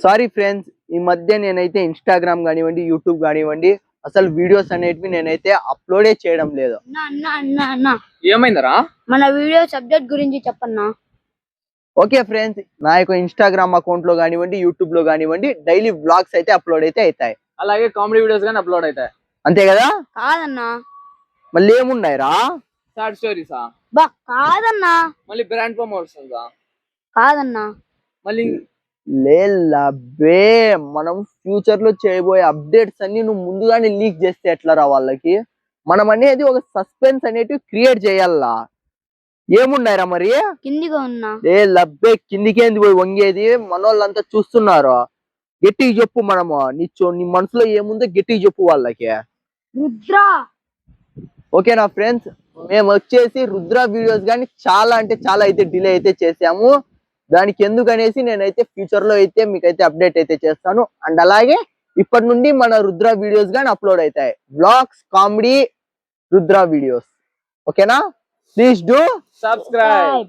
Sorry friends, ఈ మధ్య నేనైతే ఇన్స్టాగ్రామ్ కానివ్వండి, యూట్యూబ్ కానివ్వండి, అసలు వీడియోస్ అనేటివి నేనైతే అప్లోడే చేయడం లేదు. ఏమైందరా? మన వీడియో సబ్జెక్ట్ గురించి చెప్పన్నా. ఓకే ఫ్రెండ్స్, నా యొక్క ఇన్స్టాగ్రామ్ అకౌంట్ లో కానివ్వండి, యూట్యూబ్ లో కానివ్వండి, డైలీ వ్లాగ్స్ అయితే అప్లోడ్ అయితే అవుతాయి. అలాగే కామెడీ వీడియోస్ గానీ అప్లోడ్ అవుతాయి. అంతే కదా? కాదన్నా. మళ్ళీ ఏమున్నాయిరా? షార్ట్ స్టోరీసా? బా కాదన్నా. మళ్ళీ బ్రాండ్ ప్రమోషన్సా? కాదన్నా. మళ్ళీ లేబే, మనం ఫ్యూచర్ లో చేయబోయే అప్డేట్స్ అన్ని నువ్వు ముందుగానే లీక్ చేస్తే ఎట్లరా వాళ్ళకి? మనం అనేది ఒక సస్పెన్స్ అనేటివి క్రియేట్ చేయాలా. ఏమున్నాయిరా మరి? కిందిగా ఉన్నా. లబ్బే, కిందికేంది పోయి వంగేది? మనోళ్ళంతా చూస్తున్నారు. గట్టిగా చెప్పు, మనము నీ మనసులో ఏముందో గట్టిగా చెప్పు వాళ్ళకి. రుద్ర. ఓకేనా ఫ్రెండ్స్, మేము వచ్చేసి రుద్ర వీడియోస్ కానీ చాలా అంటే చాలా అయితే డిలే అయితే చేసాము. దానికి ఎందుకనేసి నేనైతే ఫ్యూచర్ లో అయితే మీకైతే అప్డేట్ అయితే చేస్తాను. అండ్ అలాగే ఇప్పటి నుండి మన రుద్ర వీడియోస్ కానీ అప్లోడ్ అవుతాయి. Vlogs, comedy, Rudra videos. ఓకేనా? Please do subscribe.